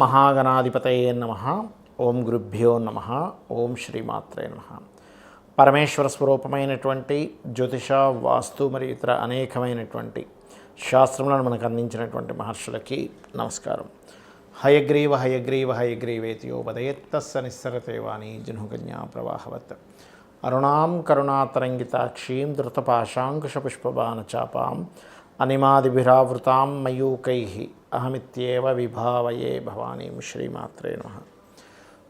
మహాగణాధిపతయే నమః. ఓం గురుభ్యో నమః. ఓం శ్రీమాత్రే నమః. పరమేశ్వర స్వరూపమైనటువంటి జ్యోతిష, వాస్తు మరియు ఇతర అనేకమైనటువంటి శాస్త్రములను మనకు అందించినటువంటి మహర్షులకి నమస్కారం. హయగ్రీవ హయగ్రీవ హయగ్రీవేతియో వదయత్తస్స నిస్సరతే వాణి జనుగన్యా ప్రవాహవత్. అరుణాం కరుణాతరంగితాక్షీం ధృతపాశాంకుశపుష్పబాణచాపాం అనిమాదిభిరావృతాం మయూకైః అహమిత్యేవ విభావయే భవానీం. శ్రీమాత్రే నమః.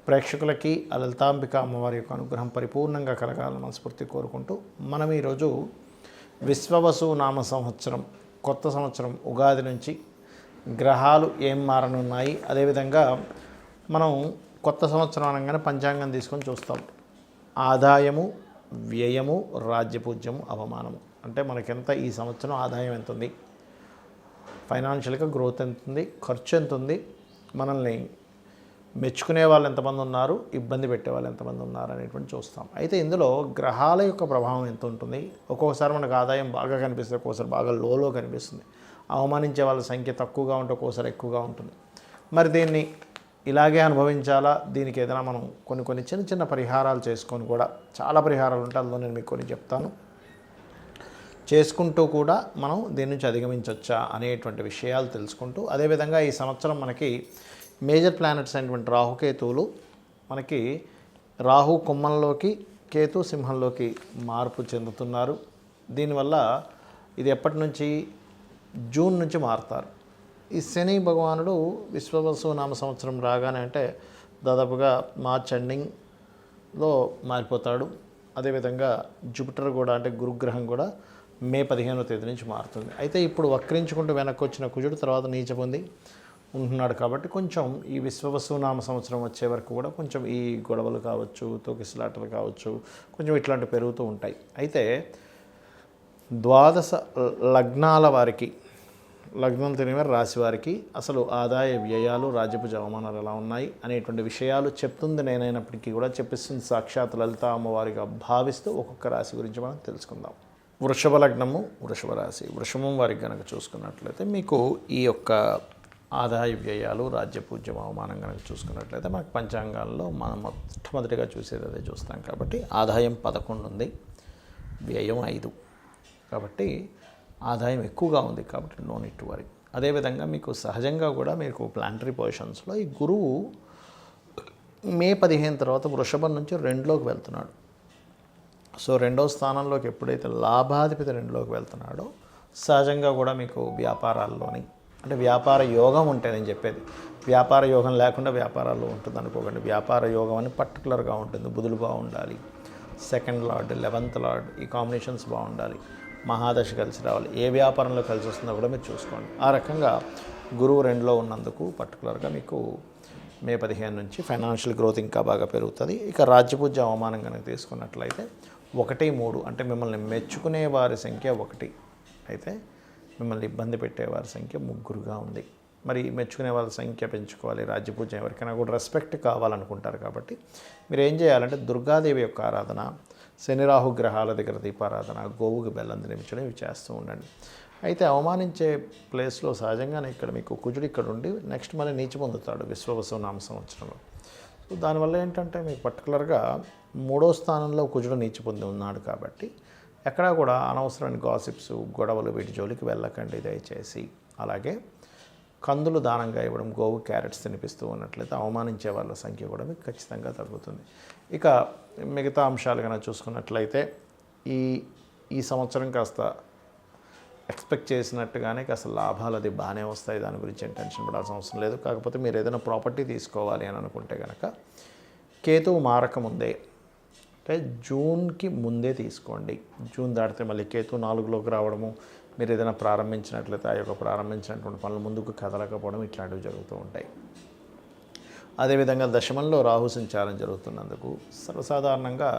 ప్రేక్షకులకి ఆ లలితాంబిక అమ్మవారి యొక్క అనుగ్రహం పరిపూర్ణంగా కలగాలని మనస్ఫూర్తి కోరుకుంటూ మనం ఈరోజు విశ్వవసు నామ సంవత్సరం కొత్త సంవత్సరం ఉగాది నుంచి గ్రహాలు ఏం మారనున్నాయి, అదేవిధంగా మనం కొత్త సంవత్సరం అనగానే పంచాంగం తీసుకొని చూస్తాం. ఆదాయము, వ్యయము, రాజ్యపూజ్యము, అవమానము. అంటే మనకెంత ఈ సంవత్సరం ఆదాయం ఎంత ఉంది, ఫైనాన్షియల్గా గ్రోత్ ఎంత ఉంది, ఖర్చు ఎంత ఉంది, మనల్ని మెచ్చుకునే వాళ్ళు ఎంతమంది ఉన్నారు, ఇబ్బంది పెట్టే వాళ్ళు ఎంతమంది ఉన్నారు అనేటువంటి చూస్తాం. అయితే ఇందులో గ్రహాల యొక్క ప్రభావం ఎంత ఉంటుంది. ఒక్కొక్కసారి మనకు ఆదాయం బాగా కనిపిస్తుంది, ఒక్కోసారి బాగా లోలో కనిపిస్తుంది. అవమానించే వాళ్ళ సంఖ్య తక్కువగా ఉంటే ఒక్కోసారి ఎక్కువగా ఉంటుంది. మరి దీన్ని ఇలాగే అనుభవించాలా, దీనికి ఏదైనా మనం కొన్ని చిన్న చిన్న పరిహారాలు చేసుకొని కూడా, చాలా పరిహారాలు ఉంటాయి, అందులో నేను మీకు కొన్ని చెప్తాను, చేసుకుంటూ కూడా మనం దీని నుంచి అధిగమించవచ్చా అనేటువంటి విషయాలు తెలుసుకుంటూ, అదేవిధంగా ఈ సంవత్సరం మనకి మేజర్ ప్లానెట్స్ అయినటువంటి రాహుకేతువులు మనకి రాహు కుంభంలోకి, కేతు సింహంలోకి మార్పు చెందుతున్నారు. దీనివల్ల ఇది ఎప్పటి నుంచి, జూన్ నుంచి మారుతారు. ఈ శని భగవానుడు విశ్వవసు నామ సంవత్సరం రాగానే అంటే దాదాపుగా మార్చ్ ఎండింగ్లో మారిపోతాడు. అదేవిధంగా జూపిటర్ కూడా అంటే గురుగ్రహం కూడా మే 15వ తేదీ నుంచి మారుతుంది. అయితే ఇప్పుడు వక్రించుకుంటూ వెనక్కి వచ్చిన కుజుడు తర్వాత నీచ పొంది ఉంటున్నాడు. కాబట్టి కొంచెం ఈ విశ్వవసు నామ సంవత్సరం వచ్చే వరకు కూడా కొంచెం ఈ గొడవలు కావచ్చు, తోకిసలాటలు కావచ్చు, కొంచెం ఇట్లాంటివి పెరుగుతూ ఉంటాయి. అయితే 12 లగ్నాల వారికి, లగ్నం తెలియని రాశి వారికి అసలు ఆదాయ వ్యయాలు, రాజ్యపూజ అవమానాలు ఎలా ఉన్నాయి అనేటువంటి విషయాలు చెప్తుంది నేనైనప్పటికీ కూడా చెప్పిస్తుంది సాక్షాత్ లలిత అమ్మవారిగా భావిస్తూ ఒక్కొక్క రాశి గురించి మనం తెలుసుకుందాం. వృషభ లగ్నము, వృషభ రాశి, వృషభం వారికి కనుక చూసుకున్నట్లయితే మీకు ఈ యొక్క ఆదాయ వ్యయాలు, రాజ్యపూజ్యం, అవమానం కనుక చూసుకున్నట్లయితే మనకు పంచాంగాల్లో మనం మొట్టమొదటిగా చూసేది అదే చూస్తాం. కాబట్టి ఆదాయం 11 ఉంది, వ్యయం 5. కాబట్టి ఆదాయం ఎక్కువగా ఉంది, కాబట్టి నో నీడ్ టు వరీ. అదేవిధంగా మీకు సహజంగా కూడా మీకు ప్లానటరీ పొజిషన్స్లో ఈ గురువు మే 15 తర్వాత వృషభం నుంచి 2లోకి వెళ్తున్నాడు. సో 2వ స్థానంలోకి ఎప్పుడైతే లాభాధిపతి 2లోకి వెళ్తున్నాడో సహజంగా కూడా మీకు వ్యాపారాల్లోని, అంటే వ్యాపార యోగం ఉంటే, నేను చెప్పేది వ్యాపార యోగం లేకుండా వ్యాపారాల్లో ఉంటుంది అనుకోకండి. వ్యాపార యోగం అని పర్టికులర్గా ఉంటుంది. బుధులు బాగుండాలి, 2nd లార్డ్, 11th లార్డ్, ఈ కాంబినేషన్స్ బాగుండాలి, మహాదశ కలిసి రావాలి. ఏ వ్యాపారంలో కలిసి వస్తుందో కూడా మీరు చూసుకోండి. ఆ రకంగా గురువు 2లో ఉన్నందుకు పర్టికులర్గా మీకు మే 15 నుంచి ఫైనాన్షియల్ గ్రోత్ ఇంకా బాగా పెరుగుతుంది. ఇక రాజ్యపూజ్య అవమానం కనుక తీసుకున్నట్లయితే 1, 3 అంటే మిమ్మల్ని మెచ్చుకునే వారి సంఖ్య 1, అయితే మిమ్మల్ని ఇబ్బంది పెట్టేవారి సంఖ్య 3గా ఉంది. మరి మెచ్చుకునే వాళ్ళ సంఖ్య పెంచుకోవాలి, రాజ్యపూజ్యం ఎవరికైనా కూడా రెస్పెక్ట్ కావాలనుకుంటారు. కాబట్టి మీరు ఏం చేయాలంటే దుర్గాదేవి యొక్క ఆరాధన, శని రాహు గ్రహాల దగ్గర దీపారాధన, గోవుకి బెల్లం తినిపించడం, ఇవి చేస్తూ ఉండండి. అయితే అవమానించే ప్లేస్లో సహజంగానే ఇక్కడ మీకు కుజుడు ఇక్కడ ఉండి నెక్స్ట్ మళ్ళీ నీచ పొందుతాడు విశ్వవసు నామ సంవత్సరంలో. సో దానివల్ల ఏంటంటే మీకు పర్టికులర్గా 3వ స్థానంలో కుజుడు నీచ పొంది ఉన్నాడు. కాబట్టి ఎక్కడా కూడా అనవసరమైన గాసిప్స్, గొడవలు, వీటి జోలికి వెళ్ళకండి దయచేసి. అలాగే కందులు దానంగా ఇవ్వడం, గోవు క్యారెట్స్ తినిపిస్తూ ఉన్నట్లయితే అవమానించే వాళ్ళ సంఖ్య కూడా మీకు ఖచ్చితంగా తగ్గుతుంది. ఇక మిగతా అంశాలు కనుక చూసుకున్నట్లయితే ఈ సంవత్సరం కాస్త ఎక్స్పెక్ట్ చేసినట్టుగానే కాస్త లాభాలు అది బాగానే వస్తాయి. దాని గురించి ఏం టెన్షన్ పడాల్సిన అవసరం లేదు. కాకపోతే మీరు ఏదైనా ప్రాపర్టీ తీసుకోవాలి అని అనుకుంటే కనుక కేతువు మారక ముందే, అంటే జూన్కి ముందే తీసుకోండి. జూన్ దాటితే మళ్ళీ కేతు 4లోకి రావడము, మీరు ఏదైనా ప్రారంభించినట్లయితే ఆ యొక్క ప్రారంభించినటువంటి పనులు ముందుకు కదలకపోవడం, ఇట్లాంటివి జరుగుతూ ఉంటాయి. అదేవిధంగా దశమంలో రాహు సంచారం జరుగుతున్నందుకు సర్వసాధారణంగా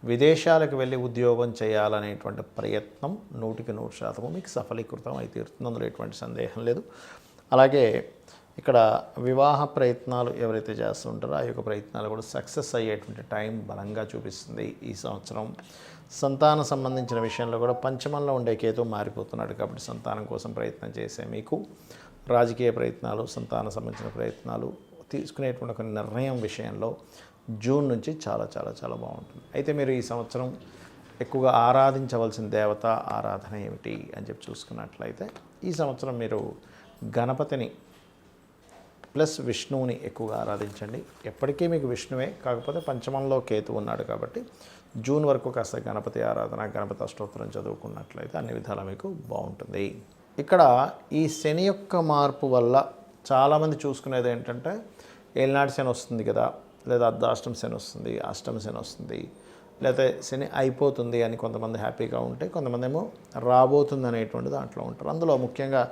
విదేశాలకు వెళ్ళి ఉద్యోగం చేయాలనేటువంటి ప్రయత్నం 100% మీకు సఫలీకృతం అయితే తీరుతుంది, అందులో ఎటువంటి సందేహం లేదు. అలాగే ఇక్కడ వివాహ ప్రయత్నాలు ఎవరైతే చేస్తుంటారో ఆ యొక్క ప్రయత్నాలు కూడా సక్సెస్ అయ్యేటువంటి టైం బలంగా చూపిస్తుంది ఈ సంవత్సరం. సంతానం సంబంధించిన విషయంలో కూడా పంచమంలో ఉండే కేతు మారిపోతున్నాడు. కాబట్టి సంతానం కోసం ప్రయత్నం చేసే మీకు రాజకీయ ప్రయత్నాలు, సంతానం సంబంధించిన ప్రయత్నాలు, తీసుకునేటువంటి ఒక నిర్ణయం విషయంలో జూన్ నుంచి చాలా చాలా చాలా బాగుంటుంది. అయితే మీరు ఈ సంవత్సరం ఎక్కువగా ఆరాధించవలసిన దేవత ఆరాధన ఏమిటి అని చెప్పి చూసుకున్నట్లయితే ఈ సంవత్సరం మీరు గణపతిని ప్లస్ విష్ణువుని ఎక్కువగా ఆరాధించండి. ఎప్పటికీ మీకు విష్ణువే, కాకపోతే పంచమంలో కేతు ఉన్నాడు కాబట్టి జూన్ వరకు కాస్త గణపతి ఆరాధన, గణపతి అష్టోత్తరం చదువుకున్నట్లయితే అన్ని విధాలా మీకు బాగుంటుంది. ఇక్కడ ఈ శని యొక్క మార్పు వల్ల చాలామంది చూసుకునేది ఏంటంటే ఏలినాటి శని వస్తుంది కదా, లేదా అర్ధాష్టమ శని వస్తుంది, అష్టమ శని వస్తుంది, లేకపోతే శని అయిపోతుంది అని కొంతమంది హ్యాపీగా ఉంటే, కొంతమంది ఏమో రాబోతుంది అనేటువంటి దాంట్లో ఉంటారు. అందులో ముఖ్యంగా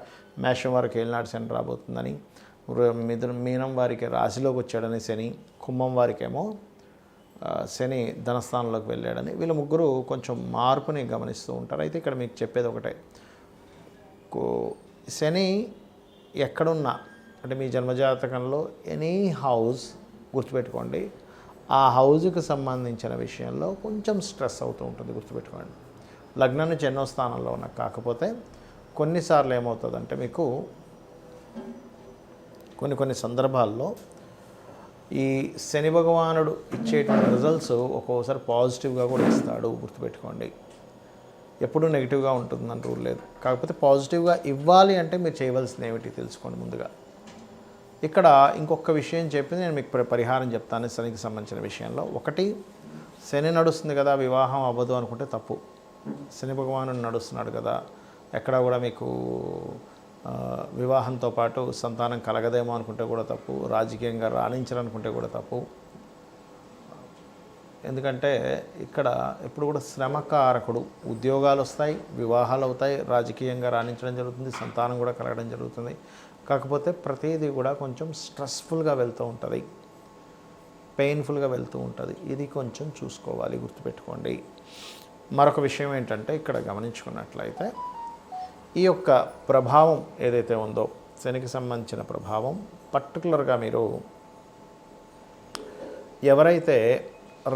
మేషం వారికి ఏలినాటి శని రాబోతుందని, మీనం వారికి రాశిలోకి వచ్చాడని శని, కుంభం వారికేమో శని ధనస్థానంలోకి వెళ్ళాడని, వీళ్ళ ముగ్గురు కొంచెం మార్పుని గమనిస్తూ ఉంటారు. అయితే ఇక్కడ మీకు చెప్పేది ఒకటే, శని ఎక్కడున్నా అంటే మీ జన్మజాతకంలో ఎనీ హౌస్ గుర్తుపెట్టుకోండి, ఆ హౌజ్కి సంబంధించిన విషయంలో కొంచెం స్ట్రెస్ అవుతూ ఉంటుంది, గుర్తుపెట్టుకోండి. లగ్నం నుంచి ఎన్నో స్థానంలో ఉన్నా, కాకపోతే కొన్నిసార్లు ఏమవుతుందంటే మీకు కొన్ని సందర్భాల్లో ఈ శని భగవానుడు ఇచ్చేటువంటి రిజల్ట్స్ ఒక్కోసారి పాజిటివ్గా కూడా ఇస్తాడు, గుర్తుపెట్టుకోండి. ఎప్పుడూ నెగిటివ్గా ఉంటుందని రూల్ లేదు. కాకపోతే పాజిటివ్గా ఇవ్వాలి అంటే మీరు చేయవలసింది ఏమిటి తెలుసుకోండి ముందుగా. ఇక్కడ ఇంకొక విషయం చెప్పి నేను మీకు పరిహారం చెప్తాను శనికి సంబంధించిన విషయంలో. ఒకటి, శని నడుస్తుంది కదా వివాహం అవ్వదు అనుకుంటే తప్పు. శని భగవానుడు నడుస్తున్నాడు కదా, ఎక్కడ కూడా మీకు వివాహంతో పాటు సంతానం కలగదేమో అనుకుంటే కూడా తప్పు, రాజకీయంగా రాణించాలనుకుంటే కూడా తప్పు. ఎందుకంటే ఇక్కడ ఎప్పుడు కూడా శ్రమకారకుడు. ఉద్యోగాలు వస్తాయి, వివాహాలు అవుతాయి, రాజకీయంగా రాణించడం జరుగుతుంది, సంతానం కూడా కలగడం జరుగుతుంది. కాకపోతే ప్రతిదీ కూడా కొంచెం స్ట్రెస్ఫుల్గా వెళ్తూ ఉంటుంది, పెయిన్ఫుల్గా వెళ్తూ ఉంటుంది. ఇది కొంచెం చూసుకోవాలి, గుర్తుపెట్టుకోండి. మరొక విషయం ఏంటంటే ఇక్కడ గమనించుకున్నట్లయితే ఈ యొక్క ప్రభావం ఏదైతే ఉందో శనికి సంబంధించిన ప్రభావం, పర్టికులర్గా మీరు ఎవరైతే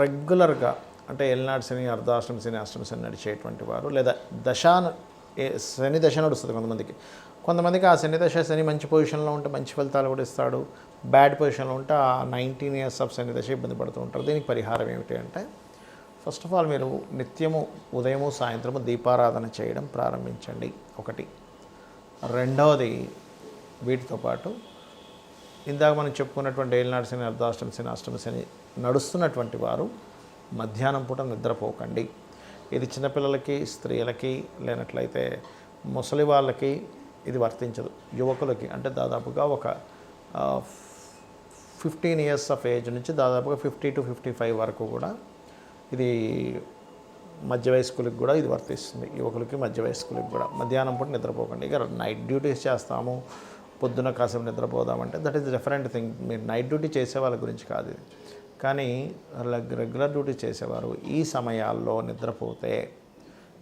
రెగ్యులర్గా అంటే ఏలినాటి శని, అర్ధాష్టమ శని, అష్టమ శని నడిచేటువంటి వారు, లేదా శని దశ నడుస్తుంది కొంతమందికి ఆ శని దశ, శని మంచి పొజిషన్లో ఉంటే మంచి ఫలితాలు కూడా ఇస్తాడు, బ్యాడ్ పొజిషన్లో ఉంటే ఆ 19 years ఆఫ్ శని దశ ఇబ్బంది పడుతూ ఉంటారు. దీనికి పరిహారం ఏమిటి అంటే, ఫస్ట్ ఆఫ్ ఆల్ మీరు నిత్యము ఉదయము సాయంత్రము దీపారాధన చేయడం ప్రారంభించండి, ఒకటి. రెండవది, వీటితో పాటు ఇందాక మనం చెప్పుకున్నటువంటి ఏలినాటి శని, అర్ధాష్టమ శని, అష్టమ శని నడుస్తున్నటువంటి వారు మధ్యాహ్నం పూట నిద్రపోకండి. ఇది చిన్నపిల్లలకి, స్త్రీలకి, లేనట్లయితే ముసలి వాళ్ళకి ఇది వర్తించదు. యువకులకి అంటే దాదాపుగా ఒక 15 years ఆఫ్ ఏజ్ నుంచి దాదాపుగా 50 to 55 వరకు కూడా ఇది మధ్య వయస్కులకు కూడా ఇది వర్తిస్తుంది. యువకులకి, మధ్య వయస్కులకు కూడా మధ్యాహ్నం పూట నిద్రపోకండి. ఇక నైట్ డ్యూటీస్ చేస్తాము, పొద్దున కాసేపు నిద్రపోదామంటే దట్ ఈస్ డిఫరెంట్ థింగ్. మీరు నైట్ డ్యూటీ చేసే వాళ్ళ గురించి కాదు ఇది. కానీ రెగ్యులర్ డ్యూటీ చేసేవారు ఈ సమయాల్లో నిద్రపోతే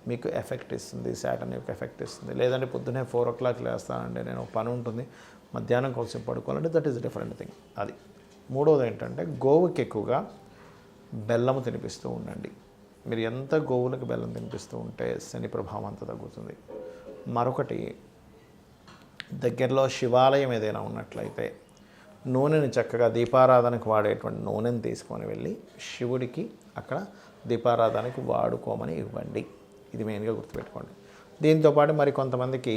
మీకు ఎఫెక్ట్ ఇస్తుంది, సాటర్న్ యొక్క ఎఫెక్ట్ ఇస్తుంది. లేదంటే పొద్దున్నే 4 o'clock లేస్తానంటే నేను ఒక పని ఉంటుంది, మధ్యాహ్నం కోసం పడుకోవాలంటే దట్ ఈస్ డిఫరెంట్ థింగ్. అది. మూడవది ఏంటంటే గోవుకి ఎక్కువగా బెల్లము తినిపిస్తూ ఉండండి. మీరు ఎంత గోవులకు బెల్లం తినిపిస్తూ ఉంటే శని ప్రభావం అంత తగ్గుతుంది. మరొకటి, దగ్గరలో శివాలయం ఏదైనా ఉన్నట్లయితే నూనెని చక్కగా దీపారాధనకు వాడేటువంటి నూనెని తీసుకొని వెళ్ళి శివుడికి అక్కడ దీపారాధనకి వాడుకోమని ఇవ్వండి. ఇది మెయిన్గా గుర్తుపెట్టుకోండి. దీంతోపాటు మరి కొంతమందికి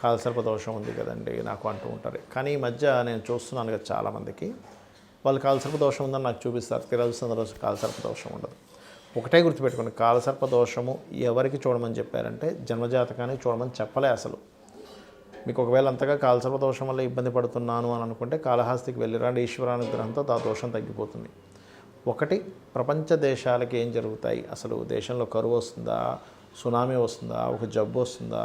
కాలసర్ప దోషం ఉంది కదండి నాకు అంటూ ఉంటారు. కానీ ఈ మధ్య నేను చూస్తున్నాను కదా చాలామందికి వాళ్ళు కాలసర్ప దోషం ఉందని నాకు చూపిస్తారు, తిరగాల్సిన రోజు కాలసర్ప దోషం ఉండదు. ఒకటే గుర్తుపెట్టుకోండి, కాలసర్ప దోషము ఎవరికి చూడమని చెప్పారంటే జన్మజాతకానికి చూడమని చెప్పలే అసలు. మీకు ఒకవేళ అంతగా కాలసర్ప దోషం వల్ల ఇబ్బంది పడుతున్నాను అని అనుకుంటే కాళహస్తికి వెళ్ళిరండి, ఈశ్వరానుగ్రహంతో ఆ దోషం తగ్గిపోతుంది. ఒకటి, ప్రపంచ దేశాలకి ఏం జరుగుతాయి, అసలు దేశంలో కరువు వస్తుందా, సునామీ వస్తుందా, ఒక జబ్బు వస్తుందా,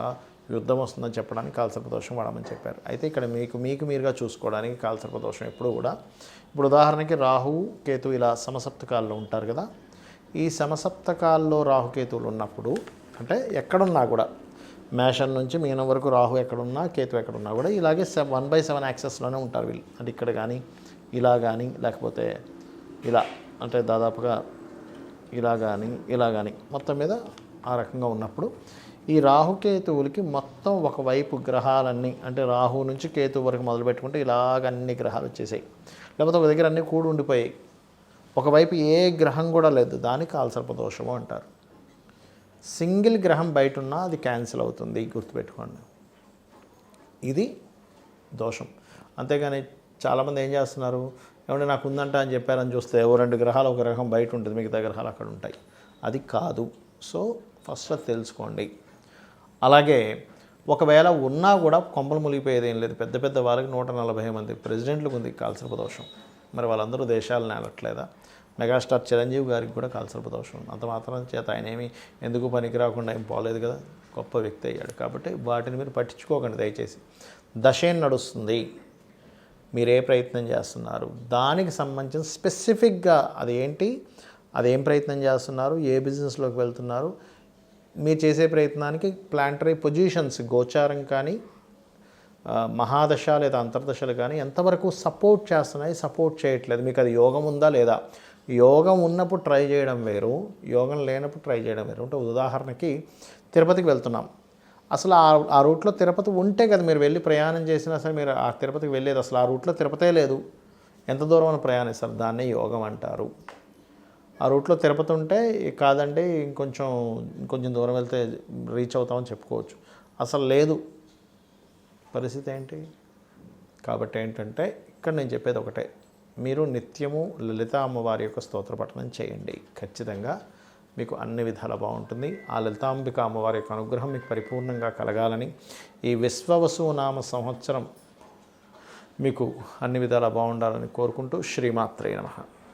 యుద్ధం వస్తుందని చెప్పడానికి కాలసర్ప దోషం వాడమని చెప్పారు. అయితే ఇక్కడ మీకు మీరుగా చూసుకోవడానికి కాలసర్ప దోషం ఎప్పుడు కూడా, ఇప్పుడు ఉదాహరణకి రాహువు కేతు ఇలా సమసప్తకాల్లో ఉంటారు కదా, ఈ సమసప్తకాల్లో రాహుకేతువులు ఉన్నప్పుడు అంటే ఎక్కడున్నా కూడా మేషం నుంచి మీనం వరకు రాహు ఎక్కడున్నా కేతు ఎక్కడున్నా కూడా ఇలాగే 1/7 యాక్సెస్లోనే ఉంటారు వీళ్ళు. అంటే ఇక్కడ కానీ ఇలా కానీ లేకపోతే ఇలా అంటే దాదాపుగా ఇలా కానీ మొత్తం మీద ఆ రకంగా ఉన్నప్పుడు ఈ రాహుకేతువులకి మొత్తం ఒకవైపు గ్రహాలన్నీ అంటే రాహు నుంచి కేతు వరకు మొదలు పెట్టుకుంటే ఇలాగ అన్ని గ్రహాలు వచ్చేసాయి, లేకపోతే ఒక దగ్గర అన్నీ కూడి ఉండిపోయాయి. ఒకవైపు ఏ గ్రహం కూడా లేదు, దాన్ని కాలసర్పదోషము అంటారు. సింగిల్ గ్రహం బయట ఉన్నా అది క్యాన్సిల్ అవుతుంది, గుర్తుపెట్టుకోండి. ఇది దోషం. అంతేగాని చాలామంది ఏం చేస్తున్నారు, ఏమంటే నాకు ఉందంట అని చెప్పారని చూస్తే ఓ 2 గ్రహాలు ఒక గ్రహం బయట ఉంటుంది, మిగతా గ్రహాలు అక్కడ ఉంటాయి. అది కాదు. సో ఫస్ట్ అది తెలుసుకోండి. అలాగే ఒకవేళ ఉన్నా కూడా కొంపలు మునిగిపోయేది ఏం లేదు. పెద్ద పెద్ద వారికి 140 మంది ప్రెసిడెంట్లకు ఉంది కాలసర్పదోషం. మరి వాళ్ళందరూ దేశాలను నేలట్లేదా? మెగాస్టార్ చిరంజీవి గారికి కూడా కాలసర్పదోషం. అంత మాత్రం చేత ఆయన ఏమి ఎందుకు పనికి రాకుండా ఏం పోలేదు కదా, గొప్ప వ్యక్తి అయ్యాడు. కాబట్టి వాటిని మీరు పట్టించుకోకండి దయచేసి. దశేం నడుస్తుంది, మీరు ఏ ప్రయత్నం చేస్తున్నారు, దానికి సంబంధించిన స్పెసిఫిక్గా అదేంటి, అదేం ప్రయత్నం చేస్తున్నారు, ఏ బిజినెస్లోకి వెళ్తున్నారు, మీరు చేసే ప్రయత్నానికి ప్లాంటరీ పొజిషన్స్ గోచారం కానీ మహాదశ లేదా అంతర్దశలు కానీ ఎంతవరకు సపోర్ట్ చేస్తున్నాయి, సపోర్ట్ చేయట్లేదు, మీకు అది యోగం ఉందా లేదా. యోగం ఉన్నప్పుడు ట్రై చేయడం వేరు, యోగం లేనప్పుడు ట్రై చేయడం వేరు. అంటే ఉదాహరణకి తిరుపతికి వెళ్తున్నాం, అసలు ఆ రూట్లో తిరుపతి ఉంటే కదా మీరు వెళ్ళి ప్రయాణం చేసినా సరే మీరు ఆ తిరుపతికి వెళ్ళేది. అసలు ఆ రూట్లో తిరుపతే లేదు, ఎంత దూరం అని ప్రయాణిస్తారు, దాన్నే యోగం అంటారు. ఆ రూట్లో తిరుపతి ఉంటే కాదండి ఇంకొంచెం దూరం వెళ్తే రీచ్ అవుతామని చెప్పుకోవచ్చు. అసలు లేదు, పరిస్థితి ఏంటి? కాబట్టి ఏంటంటే ఇక్కడ నేను చెప్పేది ఒకటే, మీరు నిత్యము లలిత అమ్మవారి యొక్క స్తోత్ర పఠనం చేయండి. ఖచ్చితంగా మీకు అన్ని విధాలా బాగుంటుంది. ఆ లలితాంబిక అమ్మవారి యొక్క అనుగ్రహం మీకు పరిపూర్ణంగా కలగాలని, ఈ విశ్వవసు నామ సంవత్సరం మీకు అన్ని విధాలా బాగుండాలని కోరుకుంటూ శ్రీమాత్రే నమః.